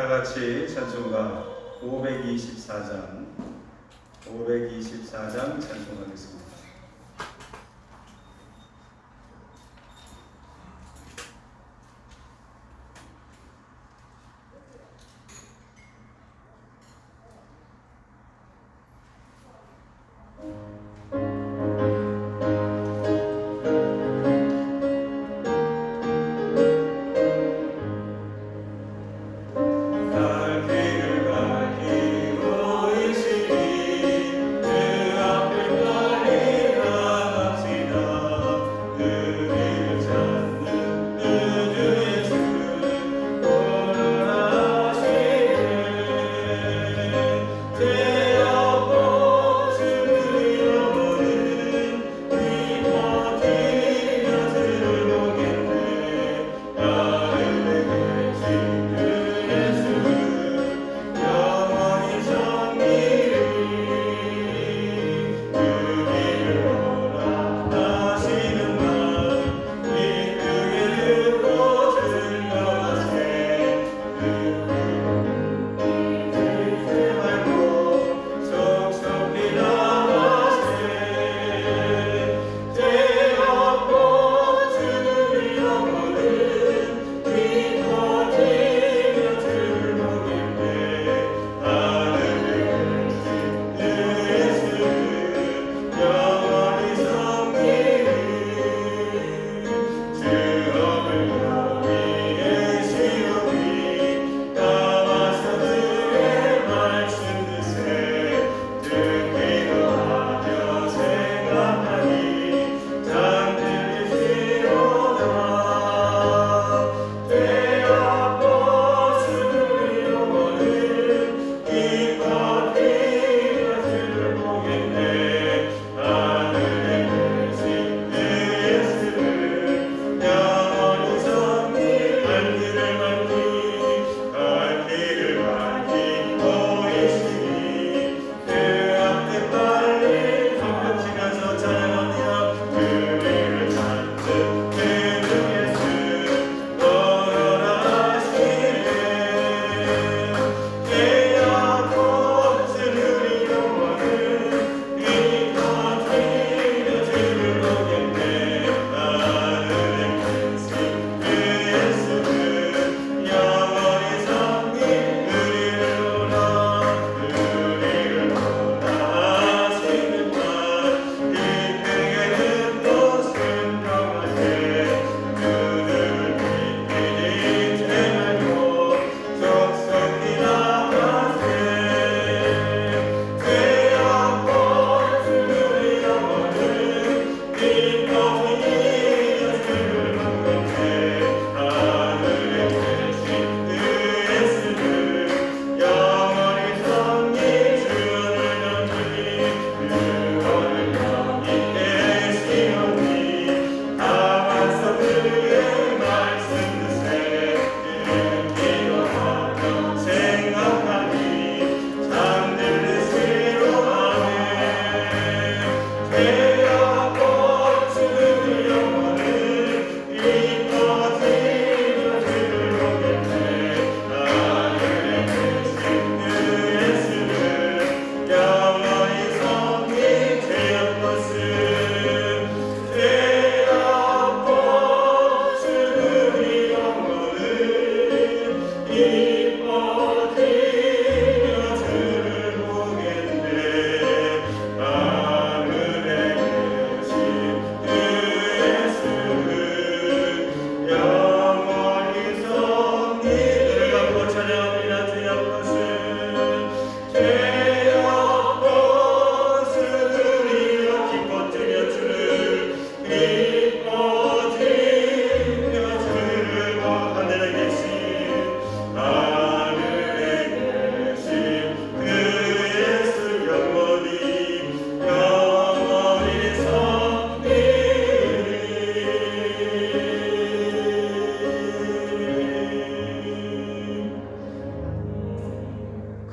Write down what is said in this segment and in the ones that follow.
다 같이 찬송가 524장 찬송하겠습니다.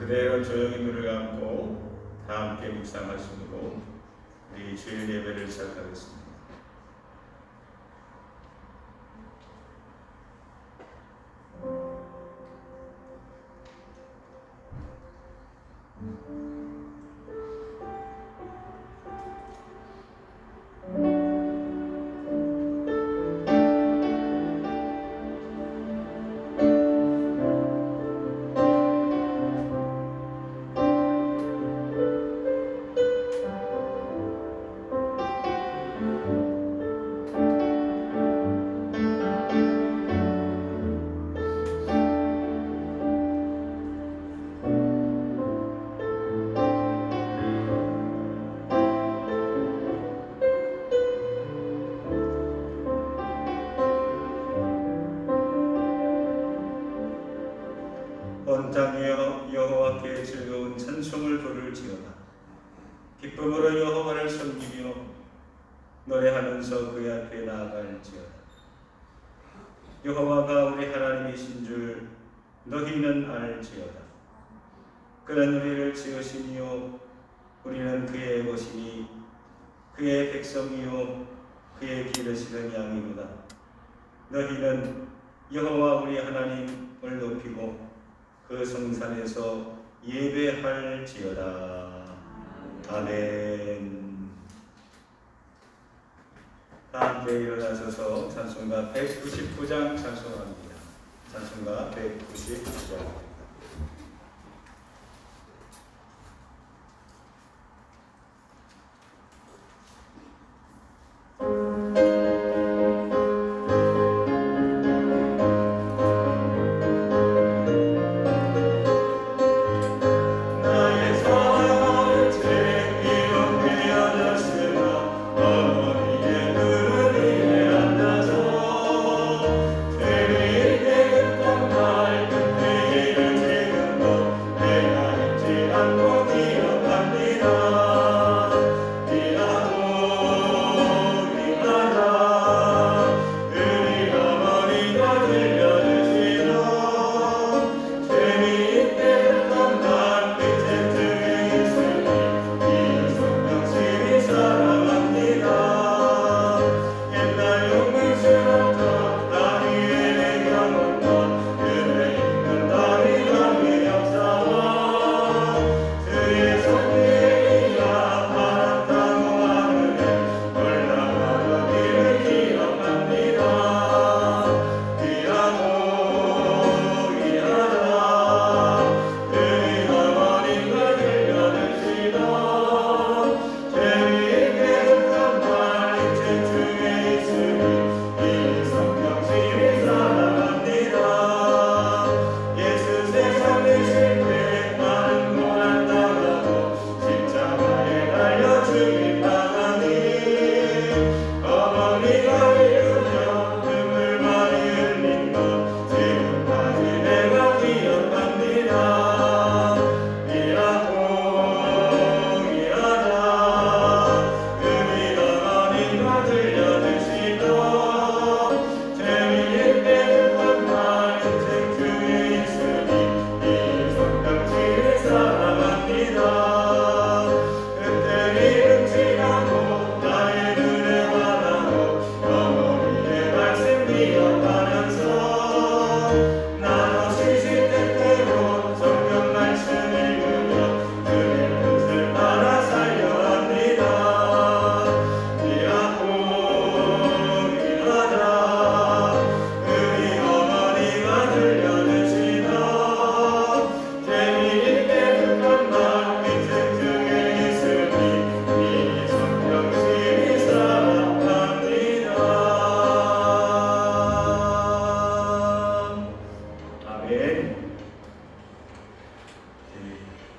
그대로 조용히 눈을 감고 다 함께 묵상하심으로 우리 주일 예배를 시작하겠습니다. 찬송을 부를지어다. 기쁨으로 여호와를 섬기며 노래하면서 그의 앞에 나아갈지어다. 여호와가 우리 하나님이신 줄 너희는 알지어다. 그는 우리를 지으시니요 우리는 그의 것이니 그의 백성이요 그의 기르시는 양이로다. 너희는 여호와 우리 하나님을 높이고 그 성산에서 예배할지어다. 아멘. 다 함께 일어나셔서 찬송가 199장 찬송합니다. 찬송가 199장.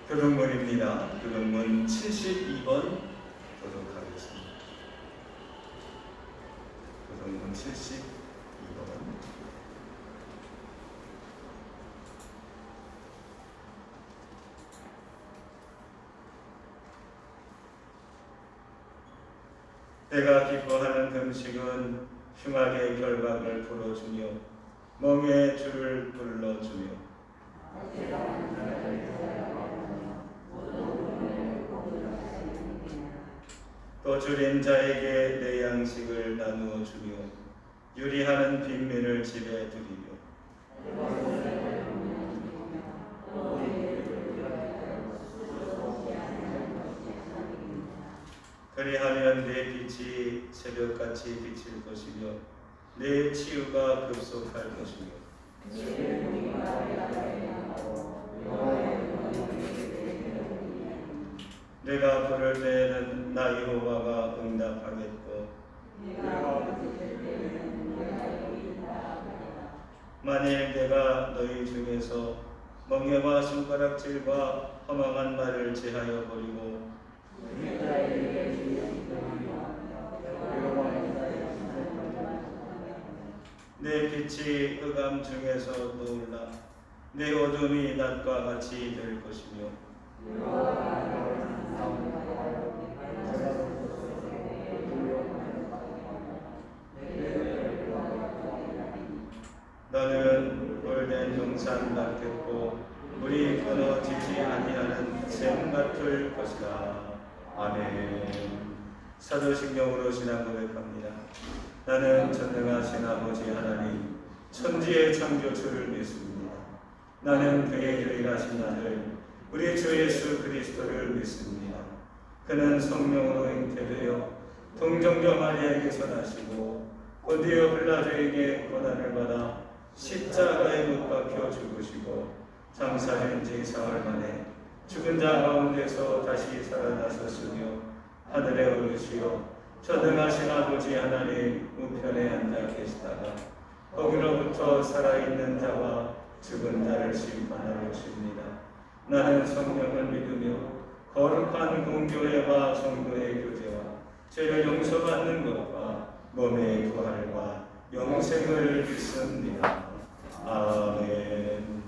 교동문입니다. 교동문 72번 보도록 하겠습니다. 교동문 72번. 내가 기뻐하는 금식은 흉악의 결박을 풀어주며 멍에 줄을 불러주며 또 줄인 자에게 내 양식을 나누어 주며 유리하는 빈민을 집에 들이며 그리하면 내 빛이 새벽같이 비칠 것이며 내 치유가 급속할 것이며 내가 부를 때에는 나 여호와가 응답하겠고 만일 내가 너희 중에서 멍에와 손가락질과 허망한 말을 제하여 버리고 내 빛이 흑암 중에서 떠올라 내 어둠이 낮과 같이 될 것이며 너는 올된 동산 같겠고 물이 끊어지지 아니하는 샘 같을 것이다. 아멘. 사도신경으로 신앙 고백합니다. 나는 전능하신 아버지 하나님 천지의 창조주를 믿습니다. 나는 그의 유일하신 아들 우리 주 예수 그리스도를 믿습니다. 그는 성령으로 잉태되어 동정녀 마리아에게서 나시고 본디오 빌라도에게 고난을 받아 십자가에 못 박혀 죽으시고 장사된 지 사흘 만에 죽은 자 가운데서 다시 살아나셨으며 하늘에 오르시어 전능하신 아버지 하나님 우편에 앉아 계시다가 거기로부터 살아있는 자와 죽은 자를 심판하러 오십니다. 나는 성령을 믿으며 거룩한 공교회와 성도의 교제와 죄를 용서받는 것과 몸의 부활과 영생을 믿습니다. 아멘.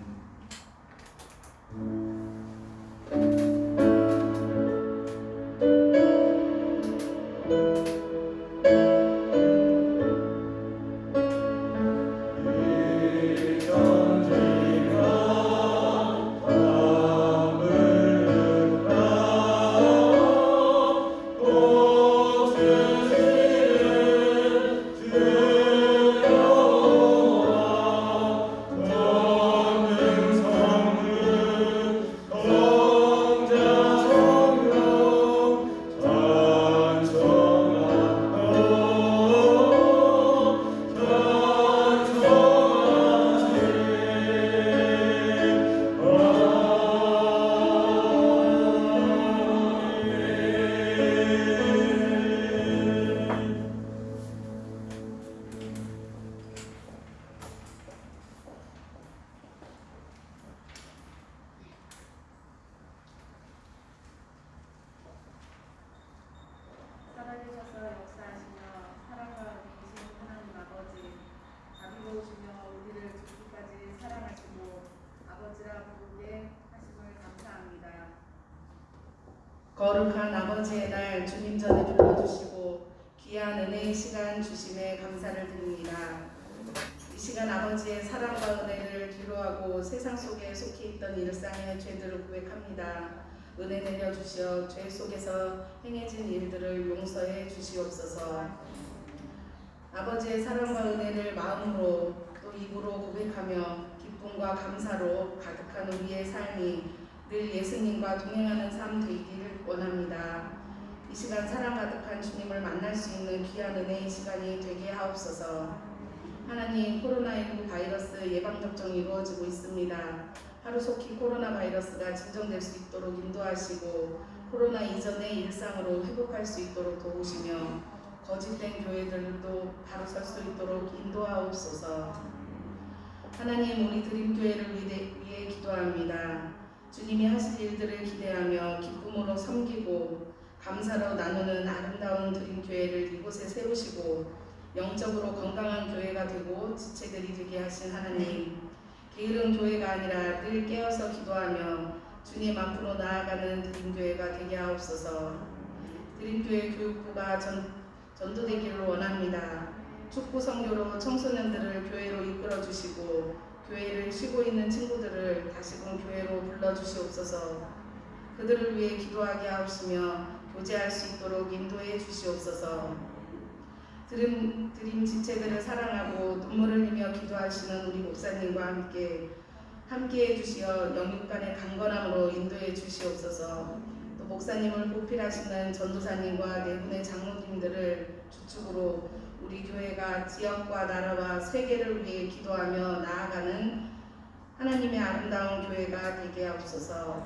살아계셔서 역사하시며 사랑과 은혜이신 하나님 아버지, 자비로우시며 우리를 죽기까지 사랑하시고 아버지라 부르게 하심을 감사합니다. 거룩한 아버지의 날 주님 전에 불러주시고 귀한 은혜의 시간 주심에 감사를 드립니다. 이 시간 아버지의 사랑과 은혜를 뒤로하고 세상 속에 속해 있던 일상의 죄들을 고백합니다. 은혜 내려주시어 죄 속에서 행해진 일들을 용서해 주시옵소서. 아버지의 사랑과 은혜를 마음으로 또 입으로 고백하며 기쁨과 감사로 가득한 우리의 삶이 늘 예수님과 동행하는 삶 되기를 원합니다. 이 시간 사랑 가득한 주님을 만날 수 있는 귀한 은혜의 시간이 되게 하옵소서. 하나님, 코로나19 바이러스 예방접종이 이루어지고 있습니다. 하루속히 코로나 바이러스가 진정될 수 있도록 인도하시고 코로나 이전의 일상으로 회복할 수 있도록 도우시며 거짓된 교회들도 바로 설 수 있도록 인도하옵소서. 하나님, 우리 드림교회를 위해 기도합니다. 주님이 하실 일들을 기대하며 기쁨으로 섬기고 감사로 나누는 아름다운 드림교회를 이곳에 세우시고 영적으로 건강한 교회가 되고 지체들이 되게 하신 하나님, 게으른 교회가 아니라 늘 깨어서 기도하며 주님 앞으로 나아가는 드림교회가 되게 하옵소서. 드림교회 교육부가 전도되기를 원합니다. 축구 선교로 청소년들을 교회로 이끌어 주시고 교회를 쉬고 있는 친구들을 다시금 교회로 불러주시옵소서. 그들을 위해 기도하게 하옵시며 교제할 수 있도록 인도해 주시옵소서. 드림 지체들을 사랑하고 눈물을 흘리며 기도하시는 우리 목사님과 함께해 주시어 영육간의 강건함으로 인도해 주시옵소서. 또 목사님을 보필하시는 전도사님과 네 분의 장로님들을 주축으로 우리 교회가 지역과 나라와 세계를 위해 기도하며 나아가는 하나님의 아름다운 교회가 되게 하옵소서.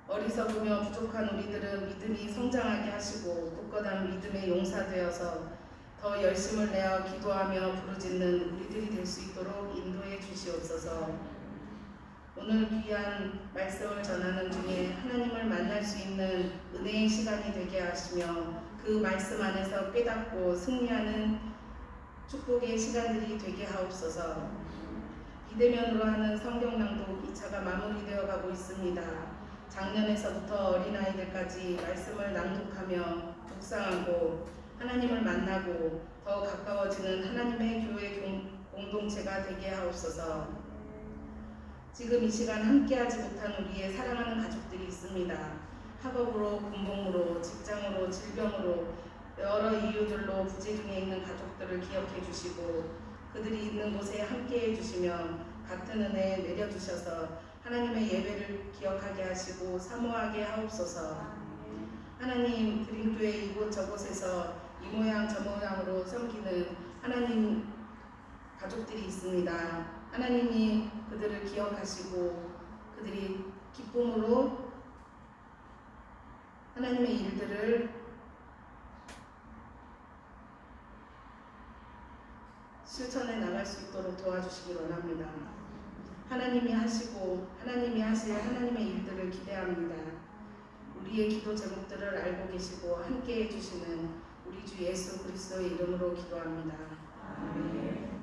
어리석으며 부족한 우리들은 믿음이 성장하게 하시고 굳건한 믿음의 용사되어서 더 열심을 내어 기도하며 부르짖는 우리들이 될 수 있도록 인도해 주시옵소서. 오늘 귀한 말씀을 전하는 중에 하나님을 만날 수 있는 은혜의 시간이 되게 하시며 그 말씀 안에서 깨닫고 승리하는 축복의 시간들이 되게 하옵소서. 비대면으로 하는 성경 낭독 2차가 마무리되어 가고 있습니다. 작년에서부터 어린아이들까지 말씀을 낭독하며 묵상하고 하나님을 만나고 더 가까워지는 하나님의 교회 공동체가 되게 하옵소서. 지금 이 시간 함께하지 못한 우리의 사랑하는 가족들이 있습니다. 학업으로, 군복무로, 직장으로, 질병으로 여러 이유들로 부재 중에 있는 가족들을 기억해 주시고 그들이 있는 곳에 함께해 주시며 같은 은혜 내려주셔서 하나님의 예배를 기억하게 하시고 사모하게 하옵소서. 하나님, 그림교회 이곳 저곳에서 이 모양 저 모양으로 섬기는 하나님 가족들이 있습니다. 하나님이 그들을 기억하시고 그들이 기쁨으로 하나님의 일들을 실천해 나갈 수 있도록 도와주시기 원합니다. 하나님이 하시고 하나님이 하실 하나님의 일들을 기대합니다. 우리의 기도 제목들을 알고 계시고 함께해 주시는 우리 주 예수 그리스도의 이름으로 기도합니다. 아멘.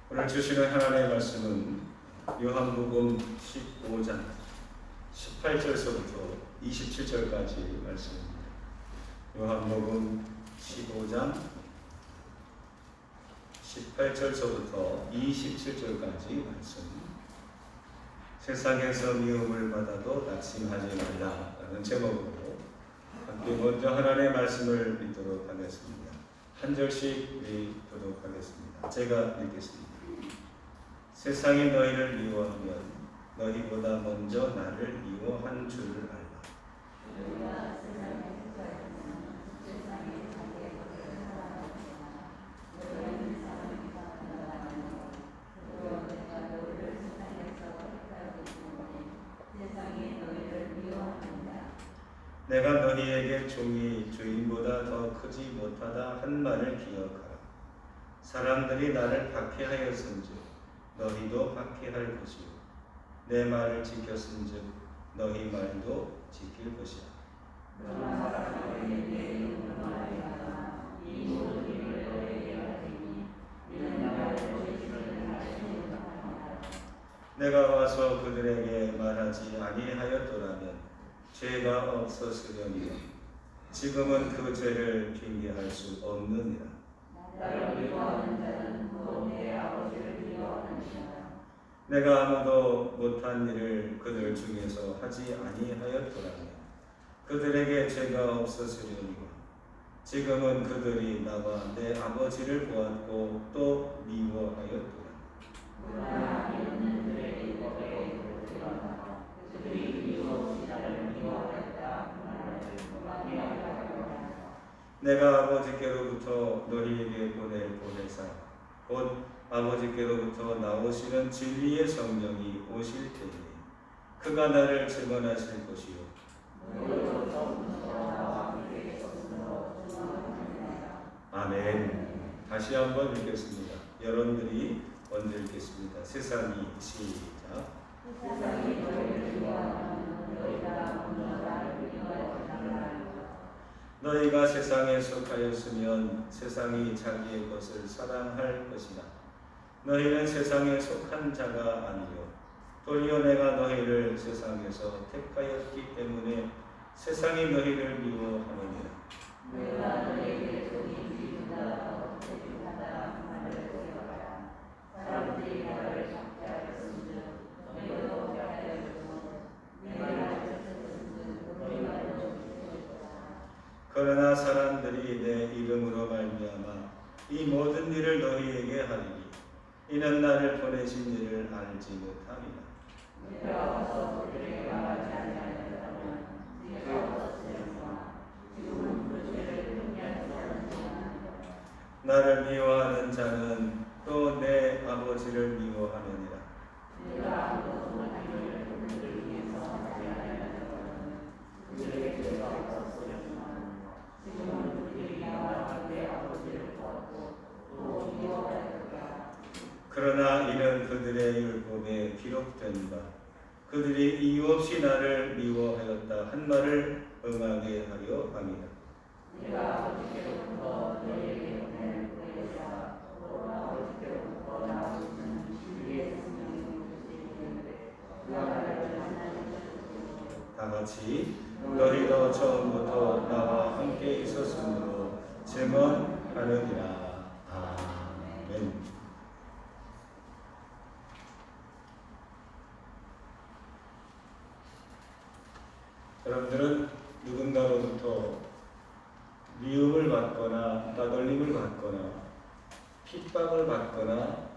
오늘 주시는 하나님의 말씀은 요한복음 15장 18절서부터 27절까지 말씀입니다. 요한복음 15장 18절서부터 27절까지 말씀. 세상에서 미움을 받아도 낙심하지 말라라는 제목으로 함께 먼저 하나님의 말씀을 읽도록 하겠습니다. 한 절씩 읽도록 하겠습니다. 제가 읽겠습니다. 세상이 너희를 미워하면 너희보다 먼저 나를 미워한 줄을 알라. 내가 너희에게 종이 주인보다 더 크지 못하다 한 말을 기억하라. 사람들이 나를 박해하였은즉 너희도 박해할 것이요 내 말을 지켰은즉 너희 말도 지킬 것이라. 내가 와서 그들에게 말하지 아니하였더라면 죄가 없었으려니와 지금은 그 죄를 핑계할 수 없느니라. 나를 미워하는 자는 곧 내 아버지를 미워하느니라. 내가 아무도 못한 일을 그들 중에서 하지 아니하였더라면 그들에게 죄가 없었으려니와 지금은 그들이 나와 내 아버지를 보았고 또 미워하였더라. 그러나 이는 그들의 율법에 그들이 미워하지 나를 미워하였다 내가 아버지께로부터 너희에게 보내사 곧 아버지께로부터 나오시는 진리의 성령이 오실 때에 그가 나를 증언하실 것이요 아멘. 다시 한번 읽겠습니다. 여러분들이 먼저 읽겠습니다. 세상이 시작. 세상이 너희를 미워하면 너희가 먼저 나를 미워하였다. 너희가 세상에 속하였으면 세상이 자기의 것을 사랑할 것이나 너희는 세상에 속한 자가 아니요 도리어 내가 너희를 세상에서 택하였기 때문에 세상이 너희를 미워하느니라. 내가 너희에게 종이 주인보다 더 택하다 말을 기억하라. 사람들이 나를 박해하였은즉 너희도 박해하였고 내가 지켰은즉 너희 말도 지킬 것이다. 그러나 사람들이 내 이름으로 말미암아 이 모든 일을 너희에게 하리니 이는 나를 보내신 이를 알지 못함이라. 내가 와서 그들에게 말하지 아니하였다면 네가 없었으려니와 지금은 나를 미워하는 자는 또 내 아버지를 미워하느니라. 그러나 이는 그들의 율법에 기록된 바 그들이 이유 없이 나를 미워하였다 한 말을 응하게 하려 함이다. 다 같이 너희도 처음부터 나와 함께 있었으므로 증언하느니라. 아멘. 여러분들은 누군가로부터 미움을 받거나 따돌림을 받거나 핍박을 받거나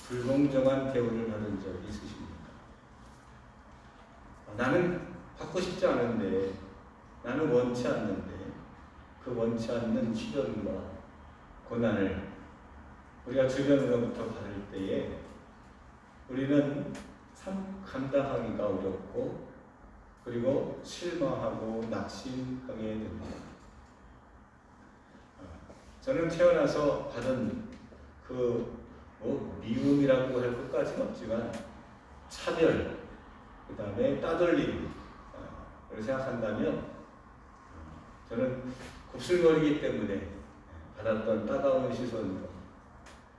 불공정한 대우를 받은 적 있으십니까? 나는 받고 싶지 않은데, 나는 원치 않는데 그 원치 않는 시련과 고난을 우리가 주변으로부터 받을 때에 우리는 참 감당하기가 어렵고 그리고 실망하고 낙심하게 됩니다. 저는 태어나서 받은 미움이라고 할 것까지는 없지만 차별, 그 다음에 따돌림, 를 생각한다면 저는 곱슬머리이기 때문에 받았던 따가운 시선으로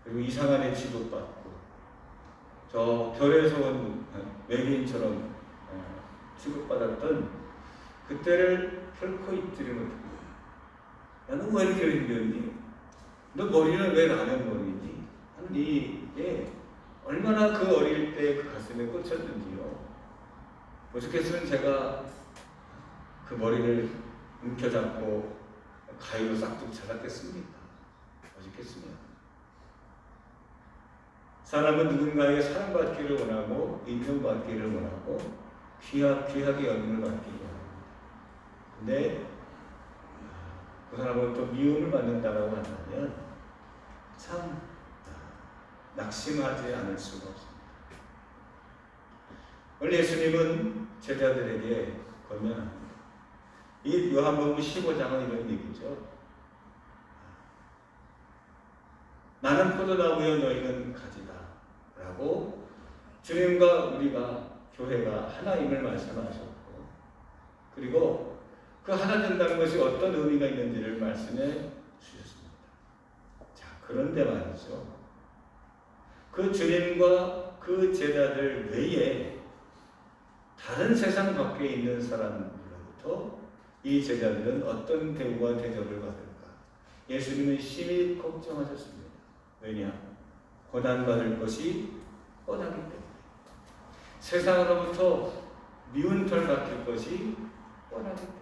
그리고 이상한 애 취급받고 저 별에서 온 외계인처럼 취급받았던 그때를 결코 잊지를 못합니다. 야, 너 왜 이렇게 생겼니? 너 머리는 왜 남의 머리니? 하는 이게 얼마나 그 어릴 때 그 가슴에 꽂혔는지요. 오죽했으면 제가 그 머리를 움켜잡고 가위로 싹둑 잘랐겠습니까? 오죽했으면. 사람은 누군가에게 사랑받기를 원하고 인정받기를 원하고 귀하게 여김을 받기를 원합니다. 근데 그 사람은 또 미움을 받는다라고 한다면 참 낙심하지 않을 수가 없습니다. 오늘 예수님은 제자들에게 권면합니다. 이 요한복음 15장은 이런 얘기죠. 나는 포도나무여 너희는 가지다 라고 주님과 우리가 교회가 하나임을 말씀하셨고 그리고 그 하나 된다는 것이 어떤 의미가 있는지를 말씀해 주셨습니다. 자, 그런데 말이죠. 그 주님과 그 제자들 외에 다른 세상 밖에 있는 사람들로부터 이 제자들은 어떤 대우와 대접을 받을까? 예수님은 심히 걱정하셨습니다. 왜냐? 고난받을 것이 뻔하기 때문에. 세상으로부터 미운털 받을 것이 뻔하기 때문에.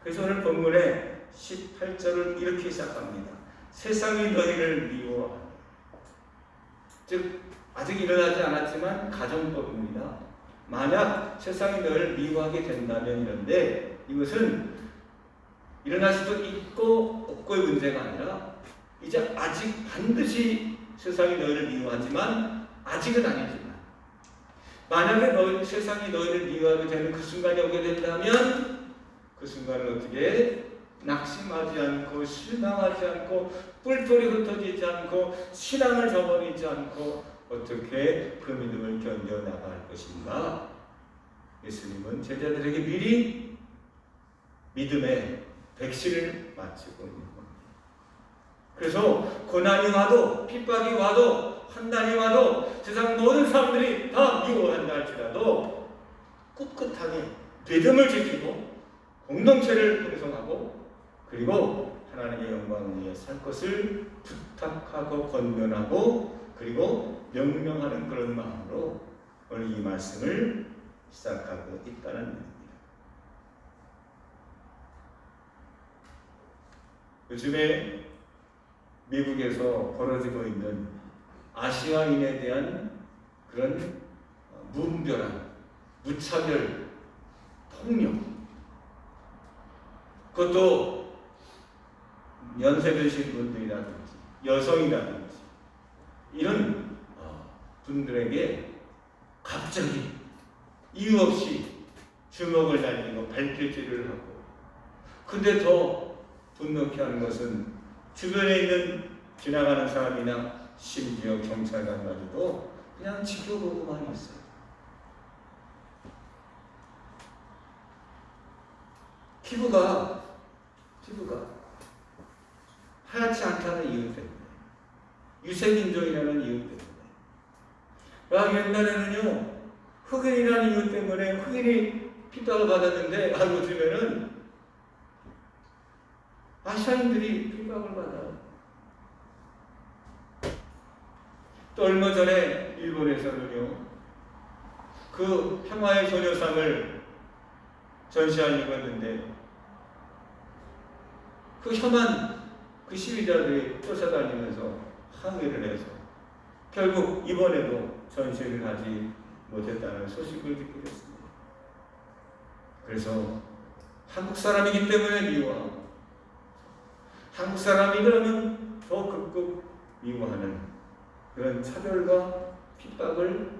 그래서 오늘 본문의 18절을 이렇게 시작합니다. 세상이 너희를 미워하니. 즉 아직 일어나지 않았지만 가정법입니다. 만약 세상이 너희를 미워하게 된다면 이런데 이것은 일어날 수도 있고 없고의 문제가 아니라 이제 아직 반드시 세상이 너희를 미워하지만 아직은 아니지만 만약에 세상이 너희를 미워하게 되는 그 순간이 오게 된다면 그 순간을 어떻게 낙심하지 않고 실망하지 않고 뿔뿔이 흩어지지 않고 신앙을 저버리지 않고 어떻게 그 믿음을 견뎌나갈 것인가? 예수님은 제자들에게 미리 믿음의 백신을 맞추고 있는 겁니다. 그래서 고난이 와도 핍박이 와도 환난이 와도 세상 모든 사람들이 다 미워한다 할지라도 꿋꿋하게 믿음을 지키고 공동체를 형성하고 그리고 하나님의 영광을 위해 살 것을 부탁하고 권면하고 그리고 명령하는 그런 마음으로 오늘 이 말씀을 시작하고 있다는 얘기입니다. 요즘에 미국에서 벌어지고 있는 아시아인에 대한 그런 무분별한 무차별 폭력 그것도 연세 드신 분들이라든지 여성이라든지 이런 분들에게 갑자기 이유 없이 주먹을 날리고 발길질을 하고, 근데 더 분노케 하는 것은 주변에 있는 지나가는 사람이나 심지어 경찰관마저도 그냥 지켜보고만 있어요. 피부가 하얗지 않다는 이유 때문에, 유색인종이라는 이유 때문에, 옛날에는요 흑인이라는 이유 때문에 흑인이 핍박을 받았는데, 요즘에는 아시아인들이 핍박을 받아요. 또 얼마 전에 일본에서는요 그 평화의 소녀상을 전시하려고 했는데 그 혐한 그 시위자들이 쫓아다니면서 항의를 해서 결국 이번에도 전시를 하지 못했다는 소식을 듣게 됐습니다. 그래서 한국 사람이기 때문에 미워하고, 한국 사람이라면 더 극극 미워하는 그런 차별과 핍박을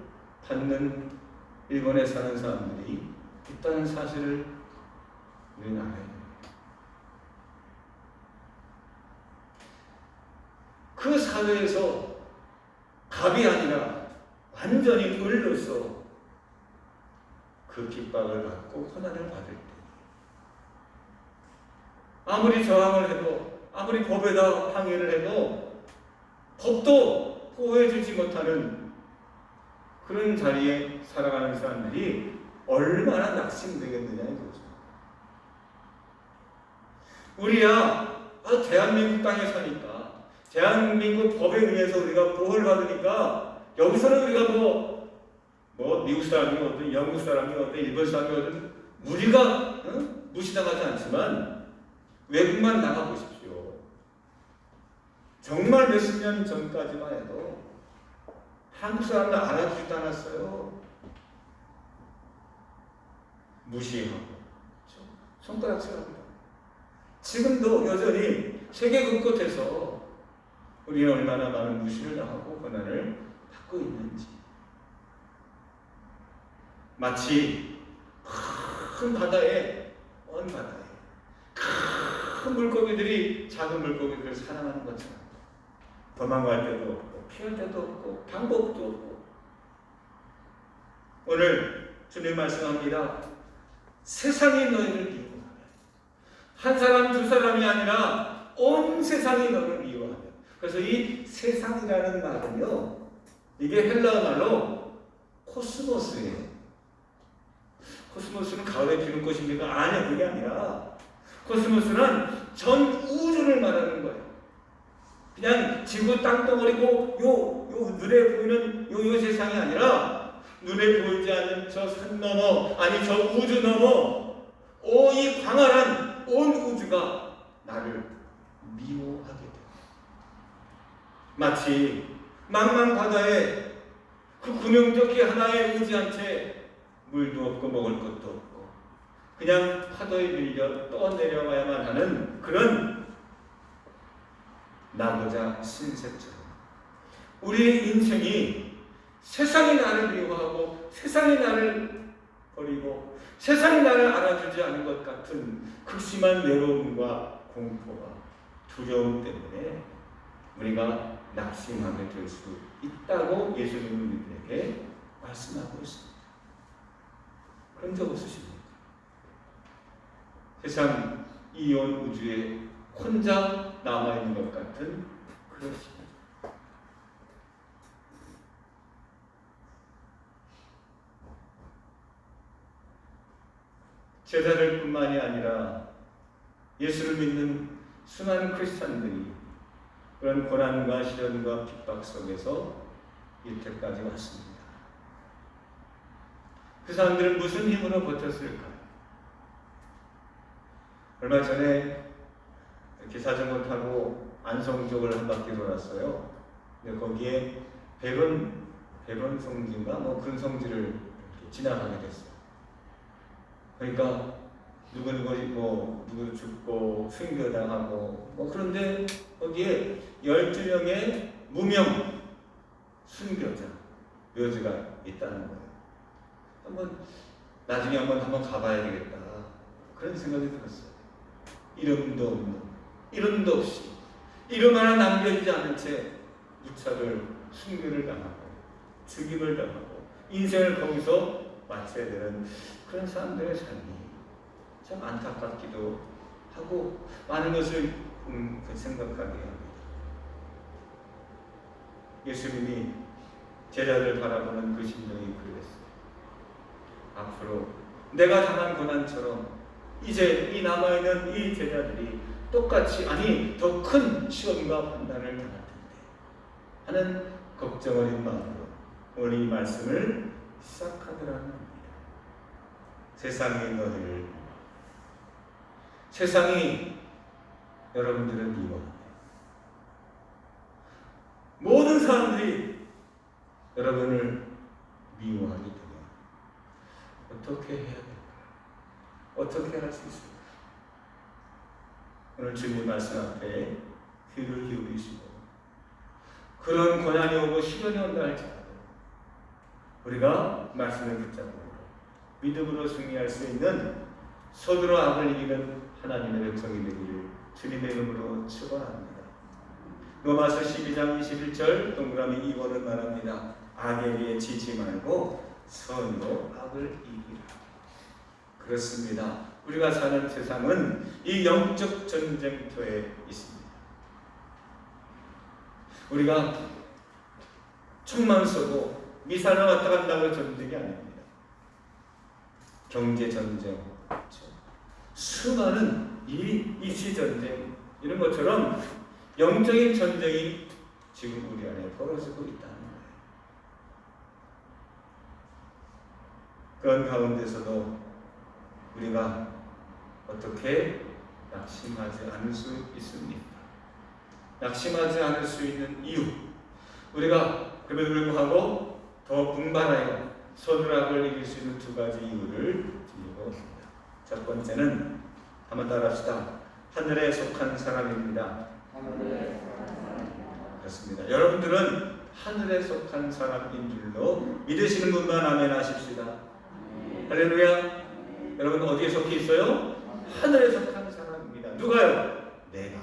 받는 일본에 사는 사람들이 있다는 사실을 우리는 알아야 됩니다. 그 사회에서 갑이 아니라 완전히 을로서 그 핍박을 받고 고난을 받을 때, 아무리 저항을 해도, 아무리 법에다 항의를 해도 법도 보호해주지 못하는 그런 자리에 살아가는 사람들이 얼마나 낙심되겠느냐 이거죠. 우리야 대한민국 땅에 사니까, 대한민국 법에 의해서 우리가 보호를 받으니까, 여기서는 우리가 뭐 미국 사람이거든, 영국 사람이거든, 일본 사람이거든, 우리가 무시당하지 않지만 외국만 나가보십시오. 정말 몇십 년 전까지만 해도 한국 사람들 알아주지도 않았어요. 무시하고 손가락질합니다. 지금도 여전히 세계 곳곳에서 우리는 얼마나 많은 무시를 당하고 고난을 받고 있는지. 마치 큰 바다에, 먼 바다에 큰 물고기들이 작은 물고기들을 사랑하는 것처럼 도망갈 때도 없고 피할 때도 없고 방법도 없고, 오늘 주님 말씀합니다. 세상이 너희를 미워하면, 한 사람 두 사람이 아니라 온 세상이 너를 미워하면. 그래서 이 세상이라는 말은요, 이게 헬라어 말로 코스모스예요. 코스모스는 가을에 피는 꽃입니까? 아니요, 그게 아니라 코스모스는 전 우주를 말하는 거예요. 그냥 지구 땅덩어리고 요 눈에 보이는 요 세상이 아니라, 눈에 보이지 않는 저 산 너머, 아니 저 우주 너머, 이 광활한 온 우주가 나를 미워하게 돼요. 마치 망망 바다에 그 구명조끼 하나에 의지한 채 물도 없고 먹을 것도 없고 그냥 파도에 밀려 떠내려가야만 하는 그런 나고자 신세처럼, 우리의 인생이 세상이 나를 미워하고 세상이 나를 버리고 세상이 나를 알아주지 않은 것 같은 극심한 외로움과 공포와 두려움 때문에 우리가 낙심하게 될 수 있다고 예수님은 우리에게 말씀하고 있습니다. 그런 적 없으십니까? 세상 이 온 우주에 혼자 남아있는 것 같은 그런 시간. 제자들 뿐만이 아니라 예수를 믿는 수많은 크리스찬들이 그런 고난과 시련과 핍박 속에서 이때까지 왔습니다. 그 사람들은 무슨 힘으로 버텼을까요? 얼마 전에 기사정을 타고 안성 쪽을 한 바퀴 돌았어요. 근데 거기에 백원 성지인가 그런 성지를 지나가게 됐어요. 그러니까 누구 죽고 순교당하고 그런데 거기에 12명의 무명 순교자 묘지가 있다는 거예요. 나중에 한번 가봐야 되겠다 그런 생각이 들었어요. 이름도 없이 이름 하나 남겨지지 않은 채 유차를 순교를 당하고 죽임을 당하고 인생을 거기서 마쳐야 되는 그런 사람들의 삶이 참 안타깝기도 하고 많은 것을 생각하게 합니다. 예수님이 제자들 바라보는 그 심정이 그랬어요. 앞으로 내가 당한 고난처럼 이제 이 남아있는 이 제자들이 똑같이 아니 더 큰 시험과 판단을 당할 텐데 하는 걱정 어린 마음으로 오늘 이 말씀을 시작하더라는 겁니다. 세상이 여러분들을 미워합니다. 모든 사람들이 여러분을 미워하기 때문에 어떻게 해야 될까? 어떻게 할 수 있을까? 오늘 주님 말씀 앞에 귀를 기울이시고 그런 고난이 오고 시련이 온다 할지라도 우리가 말씀을 붙잡고 믿음으로 승리할 수 있는 서두로 악을 이기는 하나님의 백성이 되기를 주님의 이름으로 축원합니다. 로마서 12장 21절 동그라미 2번을 말합니다. 악에게 지지 말고 선으로 악을 이기라. 그렇습니다. 우리가 사는 세상은 이 영적 전쟁터에 있습니다. 우리가 총만 쏘고 미사를 왔다 간다고 전쟁이 아닙니다. 경제 전쟁, 수많은 이 이치 전쟁 이런 것처럼 영적인 전쟁이 지금 우리 안에 벌어지고 있다는 거예요. 그런 가운데서도 우리가 어떻게 낙심하지 않을 수 있습니까? 낙심하지 않을 수 있는 이유, 우리가 그럼에도 불구하고 더 분발하여 서두락을 이길 수 있는 두 가지 이유를 드리고 있습니다. 첫 번째는 한번 따라합시다. 하늘에 속한 사람입니다. 그렇습니다. 여러분들은 하늘에 속한 사람인 줄로 믿으시는 분만 아멘 하십시다. 할렐루야. 여러분 어디에 속해 있어요? 하늘에 속한 사람입니다. 누가요? 내가.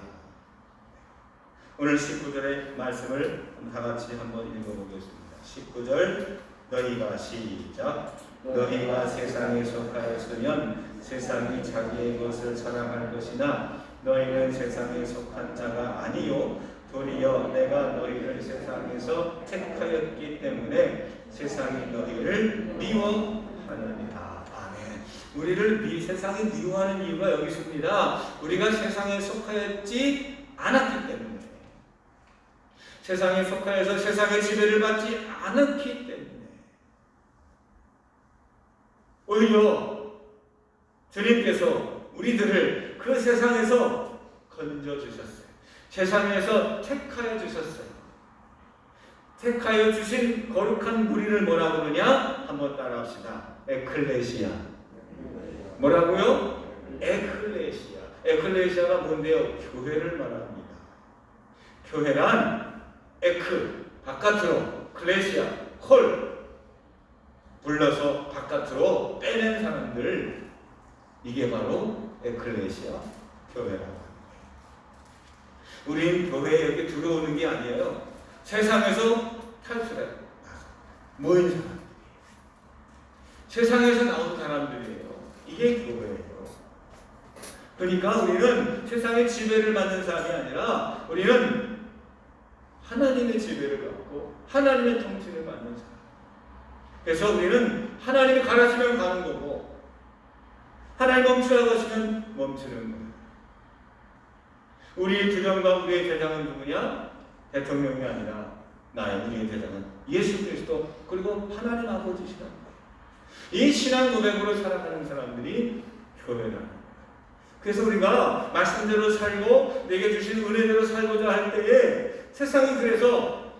오늘 19절의 말씀을 다 같이 한번 읽어보겠습니다. 19절 너희가 시작. 너희가 세상에 속하였으면 세상이 자기의 것을 사랑할 것이나 너희는 세상에 속한 자가 아니요 도리어 내가 너희를 세상에서 택하였기 때문에 세상이 너희를 미워하느니라. 아멘. 우리를 세상이 미워하는 이유가 여기 있습니다. 우리가 세상에 속하였지 않았기 때문에, 세상에 속하여서 세상의 지배를 받지 않았기 때문에, 오히려 주님께서 우리들을 그 세상에서 건져주셨어요. 세상에서 택하여 주셨어요. 택하여 주신 거룩한 무리를 뭐라고 그러냐? 한번 따라합시다. 에클레시아. 뭐라고요? 에클레시아. 에클레시아가 뭔데요? 교회를 말합니다. 교회란 에크, 바깥으로, 클레시아, 콜, 불러서 바깥으로 빼낸 사람들, 이게 바로 에클레시아, 교회라고 합니다. 우린 교회에 여기 들어오는 게 아니에요. 세상에서 탈출해 모인 사람들이에요. 세상에서 나온 사람들이에요. 이게 교회예요. 그러니까 우리는 세상의 지배를 받는 사람이 아니라 우리는 하나님의 지배를 받고 하나님의 통치를 받는 사람. 그래서 우리는 하나님이 가라시면 가는 거고 하나님 멈추라고 하시면 멈추는 거예요. 우리의 주장과 우리의 대장은 누구냐? 대통령이 아니라 우리의 대장은 예수 그리스도 그리고 하나님 아버지시라는 거예요. 이 신앙 고백으로 살아가는 사람들이 교회라는 거예요. 그래서 우리가 말씀대로 살고 내게 주신 은혜대로 살고자 할 때에 세상이 그래서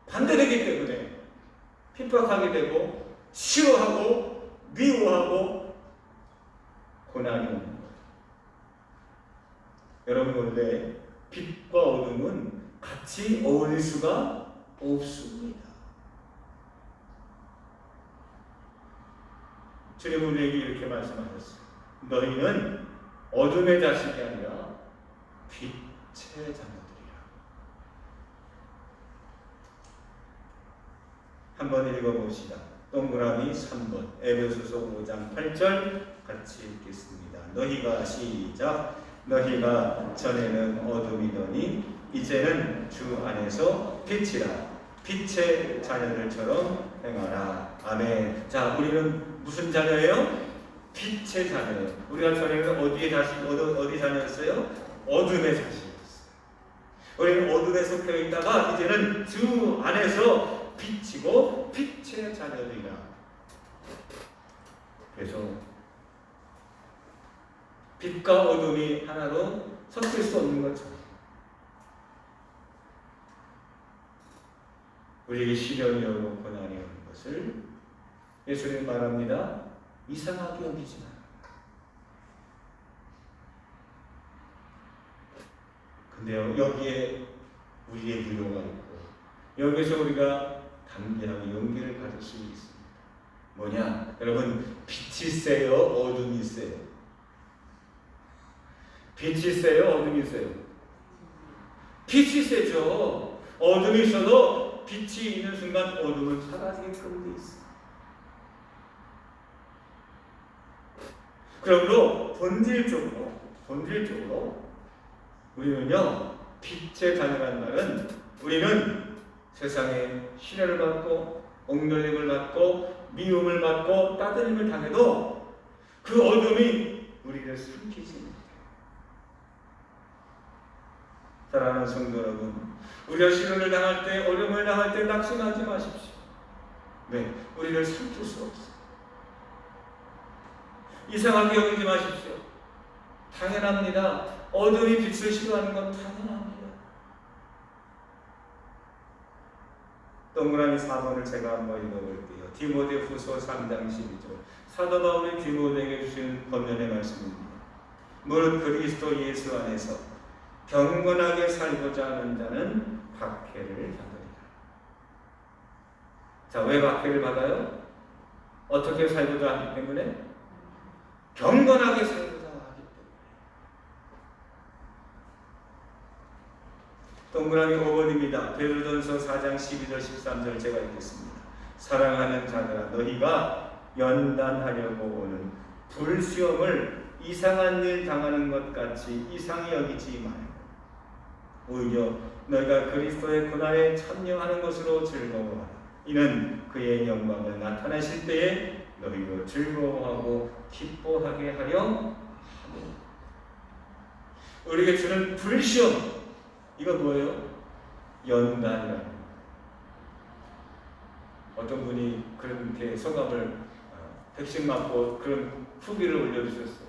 반대되기 때문에 핍박하게 되고 싫어하고 미워하고 고난이 오는 거예요. 여러분 원래 빛과 어둠은 같이 어울릴 수가 없습니다. 주님은 우리에게 이렇게 말씀하셨어요. 너희는 어둠의 자식이 아니라 빛의 자녀들이라. 한번 읽어봅시다. 동그라미 3번 에베소서 5장 8절 같이 읽겠습니다. 너희가 시작. 너희가 전에는 어둠이더니 이제는 주 안에서 빛이라. 빛의 자녀들처럼 행하라. 아멘. 자, 우리는 무슨 자녀예요? 빛의 자녀예요. 우리가 전에는 어디 자녀였어요? 어둠의 자식이었어요. 우리는 어둠에 속해 있다가 이제는 주 안에서 빛이고 빛의 자녀들이라. 그래서 빛과 어둠이 하나로 섞일 수 없는 것처럼 우리에게 시련이 오고 고난이 오는 것을 예수님 말합니다. 이상하게 여기지 마라. 근데요, 여기에 우리의 위로가 있고 여기서 우리가 담대하고 용기를 가질 수 있습니다. 뭐냐? 여러분, 빛이 세요? 어둠이 세요? 빛이 세요? 어둠이 세요? 빛이 세죠. 어둠이 있어도 빛이 있는 순간 어둠은 사라지게끔 돼 있어요. 그러므로 본질적으로 우리는요, 빛의 자녀라는 말은 우리는 세상에 시련을 받고 엉떨림을 받고 미움을 받고 따돌림을 당해도 그 어둠이 우리를 삼키지 못해요. 사랑하는 성도 여러분, 우리가 시련을 당할 때, 어려움을 당할 때 낙심하지 마십시오. 네, 우리를 삼킬 수 없어요. 이상하게 여기지 마십시오. 당연합니다. 어둠이 빛을 싫어하는 건 당연합니다. 동그라미 4번을 제가 한번 읽어볼게요. 디모데후서 3장 12절. 사도 바울이 디모데에게 주신 권면의 말씀입니다. 무릇 그리스도 예수 안에서 경건하게 살고자 하는 자는 박해를 받으리라. 자, 왜 박해를 받아요? 어떻게 살고자 하기 때문에? 경건하게 살고자 하기 때문에. 동그라미 5번입니다. 베드로전서 4장 12절 13절 제가 읽겠습니다. 사랑하는 자들아, 너희가 연단하려고 오는 불시험을 이상한 일 당하는 것 같이 이상히 여기지 말고 오히려 너희가 그리스도의 고난에 참여하는 것으로 즐거워하라. 이는 그의 영광을 나타내실 때에 너희도 즐거워하고 기뻐하게 하려 함이라. 우리에게 주는 불시험, 이거 뭐예요? 연단이라는 거예요. 어떤 분이 그렇게 소감을 백신 맞고 그런 후기를 올려주셨어요.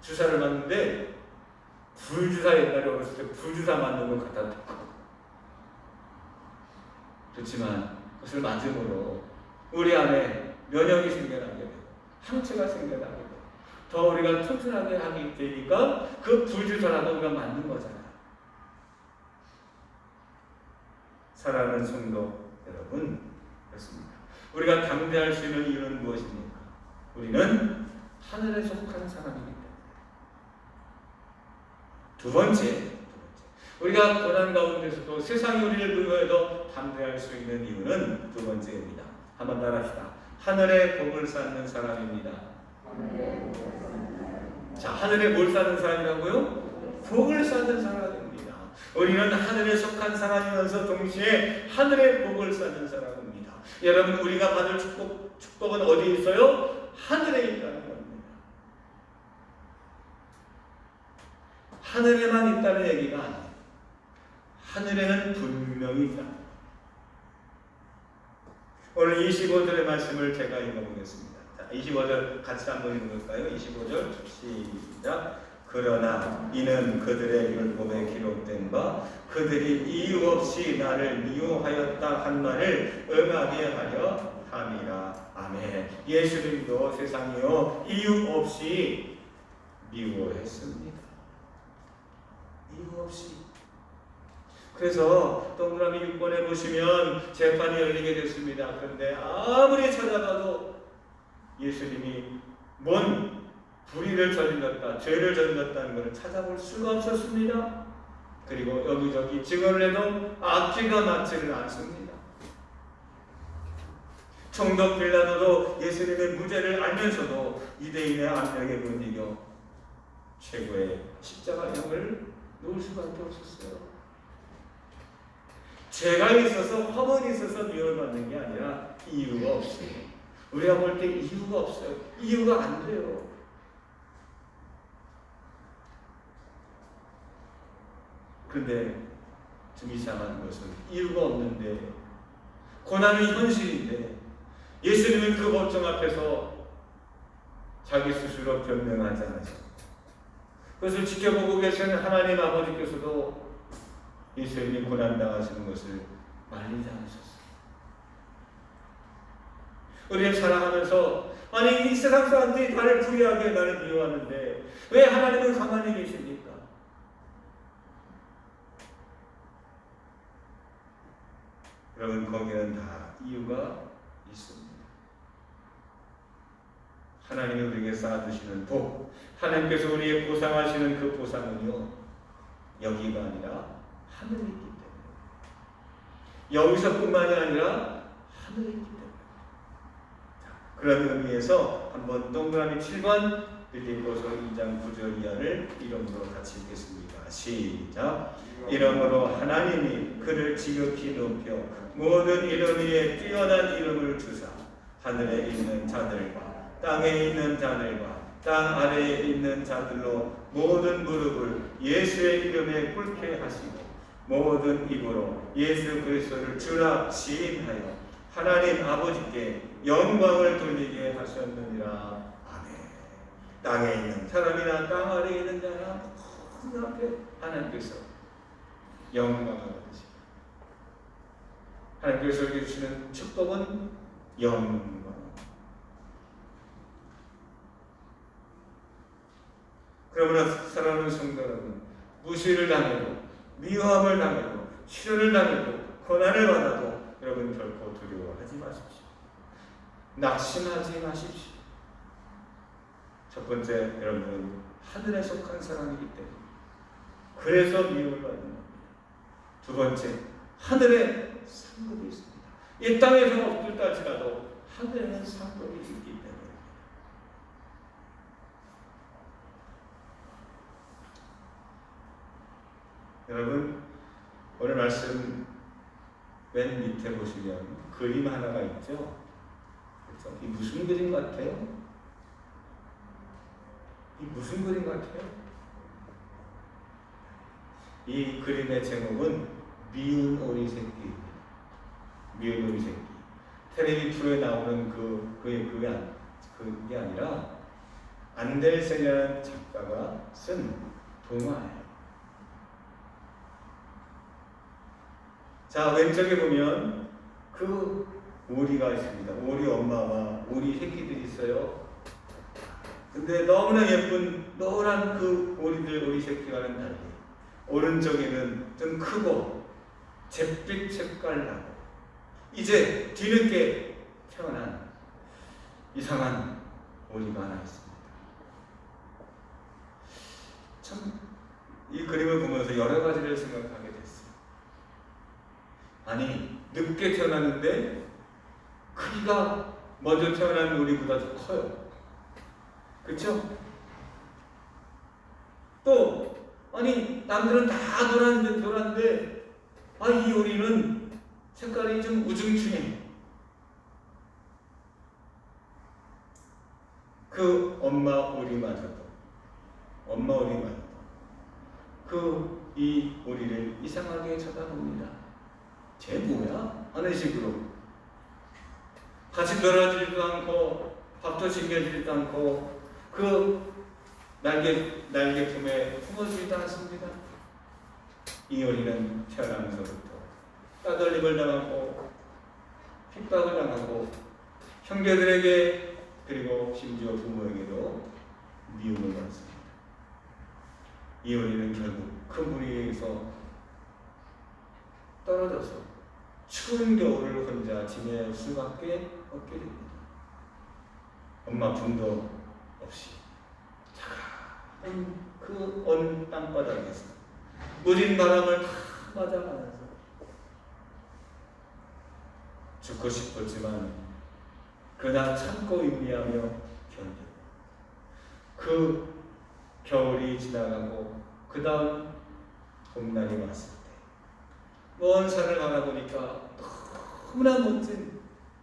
주사를 맞는데 불주사, 옛날에 어렸을 때 불주사 맞는 것 같았다고. 그렇지만 그것을 맞음으로 우리 안에 면역이 생겨나게 되고 항체가 생겨나게 되고 더 우리가 튼튼하게 하게 되니까 그 불주사라도 우리가 맞는 거잖아요. 사랑하는 성도 여러분, 그렇습니다. 우리가 담대할 수 있는 이유는 무엇입니까? 우리는 하늘에 속한 사람이기 때문에. 두 번째, 우리가 고난 가운데서도 세상이 우리를 미워해도 담대할 수 있는 이유는 두 번째입니다. 한번 따라합시다. 하늘에 복을 쌓는 사람입니다. 자, 하늘에 뭘 쌓는 사람이라고요? 복을 쌓는 사람입니다. 우리는 하늘에 속한 사람이면서 동시에 하늘에 복을 쌓는 사람입니다. 여러분, 우리가 받을 축복은 어디에 있어요? 하늘에 있다는 겁니다. 하늘에만 있다는 얘기가 아니에요. 하늘에는 분명히 있다. 오늘 25절의 말씀을 제가 읽어보겠습니다. 자, 25절 같이 한번 읽어볼까요? 25절 시작. 그러나 이는 그들의 율법에 기록된 바 그들이 이유 없이 나를 미워하였다 한 말을 응하게 하려 함이라. 아멘. 예수님도 세상이요 이유 없이 미워했습니다. 이유 없이. 그래서 동그라미 6번에 보시면 재판이 열리게 됐습니다. 그런데 아무리 찾아봐도 예수님이 뭔 불의를 저질렀다, 죄를 저질렀다는 것을 찾아볼 수가 없었습니다. 그리고 여기저기 증언을 해도 악기가 맞지를 않습니다. 총독 빌라도도 예수님의 무죄를 알면서도 유대인의 압력에 못 이겨 최고의 십자가형을 놓을 수밖에 없었어요. 죄가 있어서, 허물이 있어서 미움을 받는 게 아니라 이유가 없어요. 우리가 볼 때 이유가 없어요. 이유가 안 돼요. 그런데 좀 이상한 것은 이유가 없는데, 고난이 현실인데 예수님은 그 법정 앞에서 자기 스스로 변명하지 않으셨어요. 그것을 지켜보고 계시는 하나님 아버지께서도 예수님이 고난당하시는 것을 말리지 않으셨어요. 우리를 사랑하면서 아니 이 세상 사람들이 나를 불의하게 나를 미워하는데 왜 하나님은 가만히 계십니까? 여러분 거기에는 다 이유가 있습니다. 하나님이 우리에게 쌓아주시는 복, 하나님께서 우리에게 보상하시는 그 보상은요 여기가 아니라 하늘에 있기 때문에, 여기서뿐만이 아니라 하늘에 있기 때문에. 그런 의미에서 한번 동그라미 7번 빌립보서 2장 9절 이하를 이름으로 같이 읽겠습니다. 시작. 이러므로 하나님이 그를 지극히 높여 모든 이름 위에 뛰어난 이름을 주사 하늘에 있는 자들과 땅에 있는 자들과 땅 아래에 있는 자들로 모든 무릎을 예수의 이름에 꿇게 하시고 모든 입으로 예수 그리스도를 주라 시인하여 하나님 아버지께 영광을 돌리게 하셨느니라. 아멘. 땅에 있는 사람이나 땅 아래에 있는 자나 모든 앞에 하나님께서 영광을 받으시고 하나님께서 주시는 축복은 영광. 그러므로 사랑하는 성도 여러분, 무시를 당해도 미워함을 당해도 시련을 당해도 고난을 받아도 여러분 결코 두려워하지 마십시오. 낙심하지 마십시오. 첫 번째, 여러분은 하늘에 속한 사람이기 때문에 그래서 미움을 받는 겁니다. 두 번째, 하늘에 상급이 있습니다. 이 땅에서 없을까 할지라도 하늘에는 상급이 있기 때문에. 여러분 오늘 말씀 맨 밑에 보시면 그림 하나가 있죠. 그렇죠? 이 무슨 그림 같아요? 이 무슨 그림 같아요? 이 그림의 제목은 미운 오리 새끼입니다. 미운 오리 새끼. 텔레비 프로에 나오는 그게 아니라 안델센이라는 작가가 쓴 동화예요. 자, 왼쪽에 보면 그 오리가 있습니다. 오리 엄마와 오리 새끼들이 있어요. 근데 너무나 예쁜 노란 그 오리 새끼와는 달리 오른쪽에는 좀 크고 잿빛 색깔 나고 이제 뒤늦게 태어난 이상한 오리가 하나 있습니다. 참 이 그림을 보면서 여러 가지를 생각하게 됐어요. 아니, 늦게 태어났는데 크기가 먼저 태어난 오리보다 더 커요. 그렇죠? 또 아니 남들은 다 노란데 이 오리는 색깔이 좀 우중충해. 그 엄마 오리마저도 이 오리를 이상하게 쳐다봅니다. 쟤 뭐야? 하는 식으로 같이 놀아주지도 않고 밥도 챙겨주지도 않고 그 날개품에 품어주지도 않습니다. 이 오리는 태어나면서부터 따돌림을 당하고 핍박을 당하고 형제들에게 그리고 심지어 부모에게도 미움을 받습니다. 이온이는 결국 그 무리에서 떨어져서 추운 겨울을 혼자 지낼 수밖에 없게 됩니다. 엄마 품도 없이 차가운 그 언 땅바닥에서 무진 바람을 다 맞아가면서 죽고 싶었지만 그러나 참고 인내하며 견디고 그 겨울이 지나가고 그 다음 봄날이 왔을 때 먼 산을 바라보니까 너무나 멋진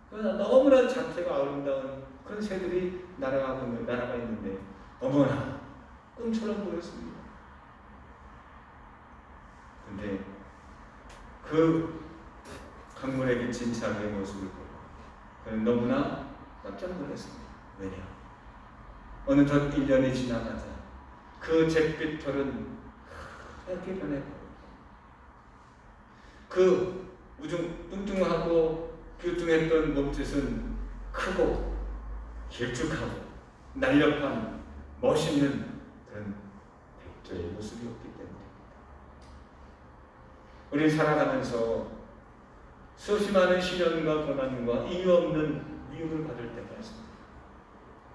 그러나 너무나 자태가 아름다운 그런 새들이 날아가 있는데 어머나 꿈처럼 보였습니다. 근데 그 강물에 비친 자기의 모습을 보고 그는 너무나 깜짝 놀랐습니다. 왜냐? 어느덧 1년이 지나가자 그 잿빛 털은 하얗게 변해버렸고 그 뚱뚱하고 뷰뚱했던 몸짓은 크고 길쭉하고 날렵한 멋있는 그런 백조의 모습이었기 때문입니다. 우리 살아가면서 수없이 많은 시련과 고난과 이유 없는 미움을 받을 때가 있습니다.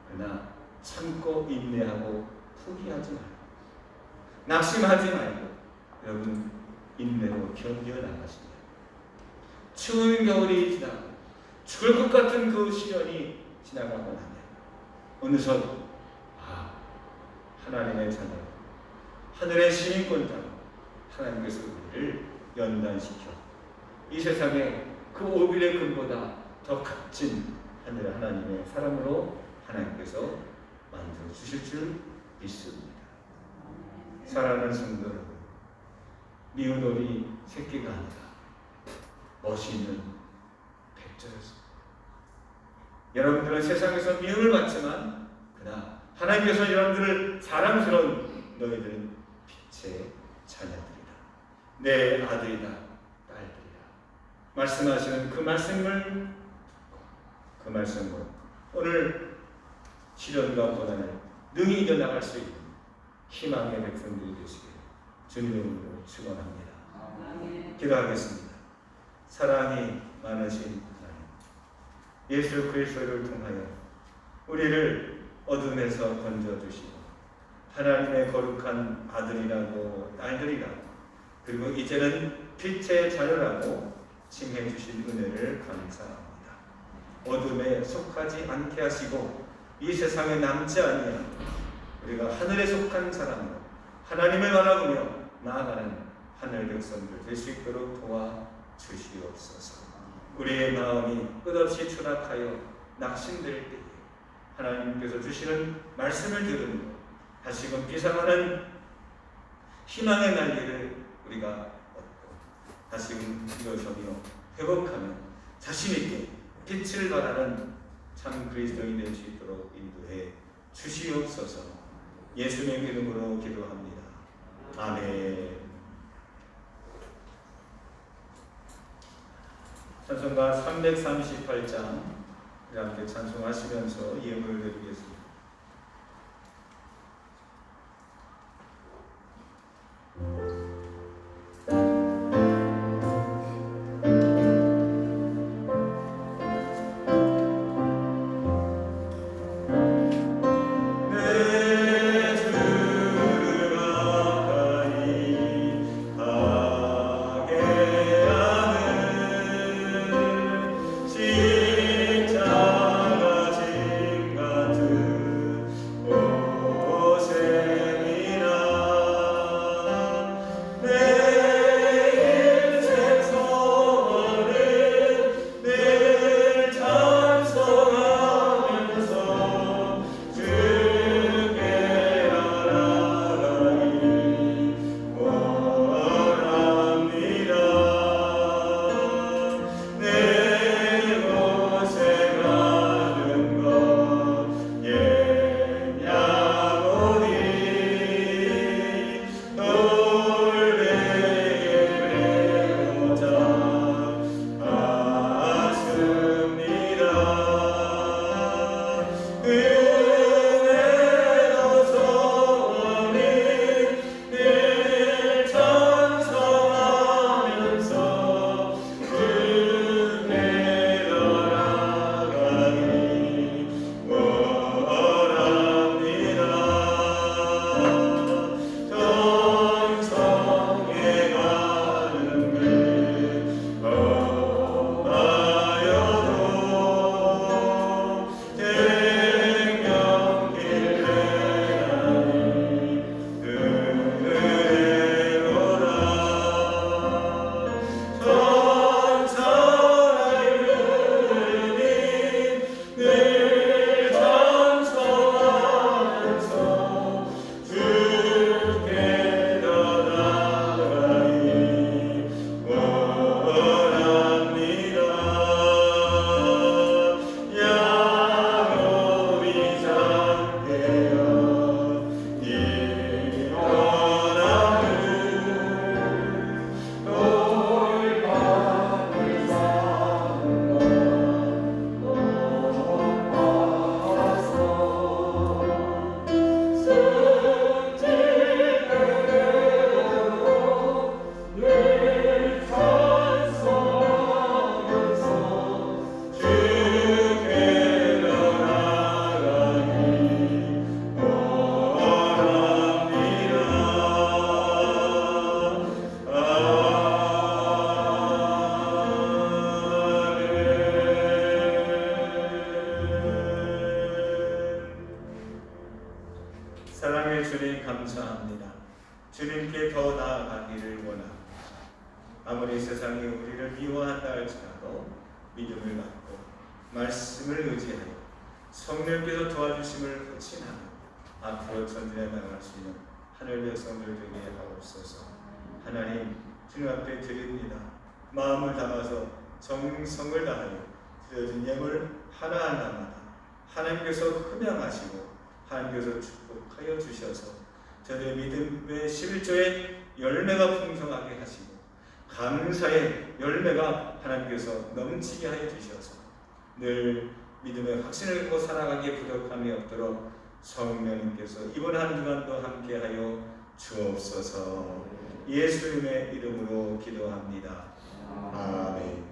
그러나 참고 인내하고 포기하지 말고 낙심하지 말고 여러분 인내로 견뎌 나가시면 추운 겨울이 지나고 죽을 것 같은 그 시련이 지나가고 나면 어느덧 하나님의 자녀 하늘의 시민권자로 하나님께서 우리를 연단시켜 이 세상에 그 오빌의 금보다 더 값진 하늘 하나님의 사람으로 하나님께서 만들어 주실 줄 믿습니다. 사랑하는 성도 여러분, 미운 오리 새끼가 아니라 멋있는 백조였습니다. 여러분들은 세상에서 미움을 받지만 그러나 하나님께서 여러분들을 사랑스러운 너희들은 빛의 자녀들이다. 내 아들이다, 딸들이다. 말씀하시는 그 말씀을 그 말씀으로 오늘 시련과 고난을 능히 이겨나갈 수 있는 희망의 백성들이 되시길 주님의 이름으로 축원합니다. 기도하겠습니다. 사랑이 많으신 하나님, 예수 그리스도를 통하여 우리를 어둠에서 건져주시고 하나님의 거룩한 아들이라고 딸들이라고 그리고 이제는 빛의 자녀라고 칭해 주신 은혜를 감사합니다. 어둠에 속하지 않게 하시고 이 세상에 남지 아니하고 우리가 하늘에 속한 사람으로 하나님을 바라보며 나아가는 하늘 백성들 될 수 있도록 도와주시옵소서. 우리의 마음이 끝없이 추락하여 낙심될 때에 하나님께서 주시는 말씀을 들으므로 다시금 비상하는 희망의 날개를 우리가 얻고 다시금 일어서며 회복하며 자신있게 빛을 발하는 참 그리스도인이 될 수 있도록 인도해 주시옵소서. 예수님의 이름으로 기도합니다. 아멘. 찬송가 338장 우리 함께 찬송하시면서 예물을 드리겠습니다. 십자가 진 같은 아무리 세상이 우리를 미워한다 할지라도 믿음을 갖고 말씀을 의지하여 성령께서 도와주심을 확신하며 앞으로 전진해 나갈 수 있는 하늘 백성들 되게 하옵소서. 하나님 주님 앞에 드립니다. 마음을 담아서 정성을 다하여 드려진 예물 하나하나마다 하나님께서 흠양하시고 하나님께서 축복하여 주셔서 저들의 믿음의 11조의 열매가 풍성하게 하시고 감사의 열매가 하나님께서 넘치게 하여 주셔서 늘 믿음의 확신을 갖고 살아가기에 부족함이 없도록 성령님께서 이번 한 주간도 함께하여 주옵소서. 예수님의 이름으로 기도합니다. 아멘.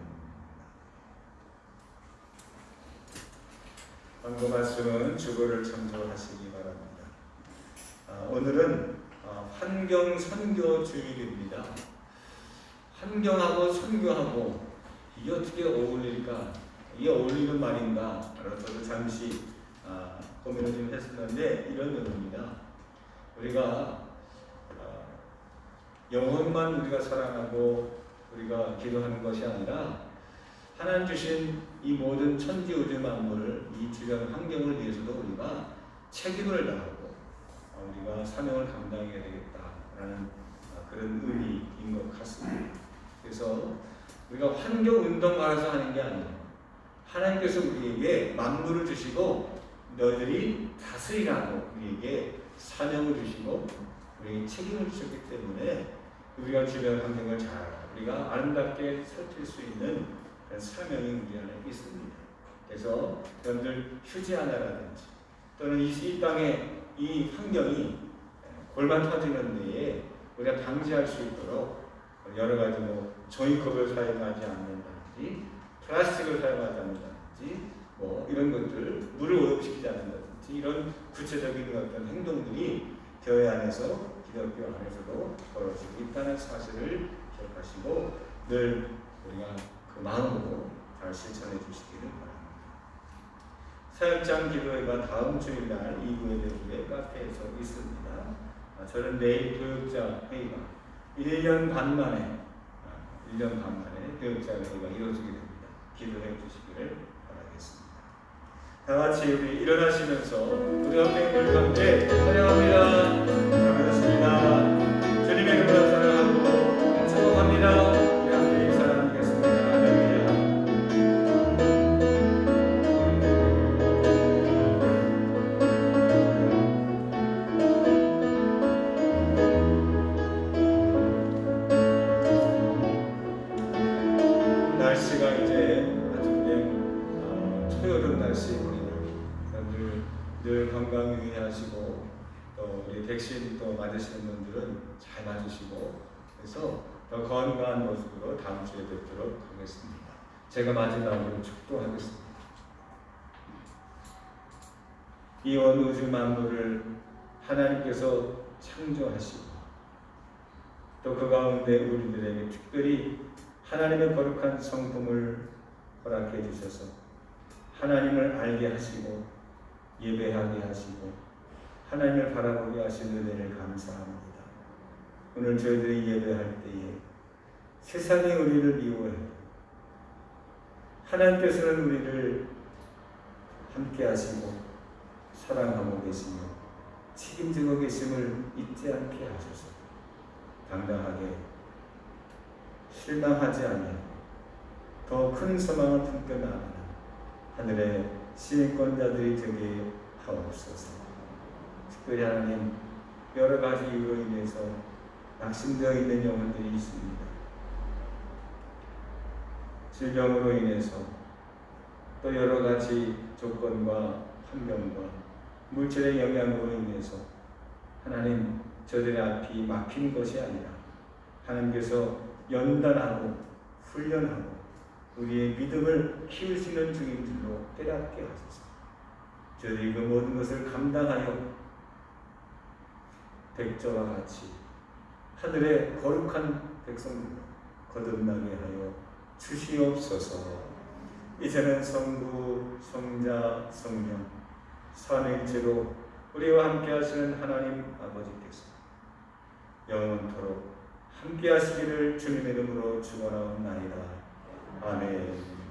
방금 말씀은 주거를 청조하시기 바랍니다. 오늘은 환경 선교 주일입니다. 환경하고 선교하고 이게 어떻게 어울릴까? 이게 어울리는 말인가? 저도 잠시 고민을 좀 했었는데 이런 의미입니다. 우리가 영혼만 우리가 사랑하고 우리가 기도하는 것이 아니라 하나님 주신 이 모든 천지우주 만물을 이 주변 환경을 위해서도 우리가 책임을 다하고 우리가 사명을 감당해야 되겠다라는 그런 의미인 것 같습니다. 그래서 우리가 환경운동가라서 하는 게 아니에요. 하나님께서 우리에게 만물을 주시고 너희들이 다스리라고 우리에게 사명을 주시고 우리에게 책임을 주셨기 때문에 우리가 주변 환경을 잘 우리가 아름답게 살필 수 있는 그런 사명이 우리 안에 있습니다. 그래서 여러분들 휴지 하나라든지 또는 이 땅에 이 환경이 골반 터지는 데에 우리가 방지할 수 있도록 여러 가지 종이컵을 사용하지 않는다든지 플라스틱을 사용하지 않는다든지 이런 것들 물을 오염시키지 않는다든지 이런 구체적인 어떤 행동들이 교회 안에서 기독교 안에서도 벌어지고 있다는 사실을 기억하시고 늘 우리가 그 마음으로 잘 실천해 주시기를 바랍니다. 사역장 기도회가 다음 주일날 2부의 대구의 카페에서 있습니다. 저는 내일 교육자 회의가 1년 반 만에 교육자 회의가 이루어지게 됩니다. 기도해 주시기를 바라겠습니다. 다 같이 우리 일어나시면서 우리 선생님들 함께 찬양합니다. 잘하셨습니다. 주님의 이름으로 사랑하고 축복합니다. 우리 함께 사랑하겠습니다. 할렐루야. 날씨가 이제 아주 초여름 날씨입니다. 늘 건강 유의하시고 또 우리 백신 또 맞으시는 분들은 잘 맞으시고 그래서 더 건강한 모습으로 다음 주에 뵙도록 하겠습니다. 제가 마지막으로 축도하겠습니다. 이 온 우주 만물을 하나님께서 창조하시고 또 그 가운데 우리들에게 특별히 하나님의 거룩한 성품을 허락해 주셔서 하나님을 알게 하시고 예배하게 하시고 하나님을 바라보게 하신 은혜를 감사합니다. 오늘 저희들이 예배할 때에 세상이 우리를 미워해도 하나님께서는 우리를 함께 하시고 사랑하고 계시며 책임지고 계심을 잊지 않게 하소서. 당당하게 실망하지 아니하고 더 큰 소망을 품겨 나아가는 하늘의 시민권자들이 되게 하옵소서. 특별히 하나님 여러 가지 이유로 인해서 낙심되어 있는 영혼들이 있습니다. 질병으로 인해서 또 여러 가지 조건과 환경과 물질의 영향으로 인해서 하나님 저들의 앞이 막힌 것이 아니라 하나님께서 연단하고 훈련하고 우리의 믿음을 키우시는 중인 줄로 깨닫게 하소서. 저희들이 그 모든 것을 감당하여 백조와 같이 하늘의 거룩한 백성들로 거듭나게 하여 주시옵소서. 이제는 성부, 성자, 성령 삼위일체로 우리와 함께 하시는 하나님 아버지께서 영원토록 함께 하시기를 주님의 이름으로 축원하옵나이다. 아멘.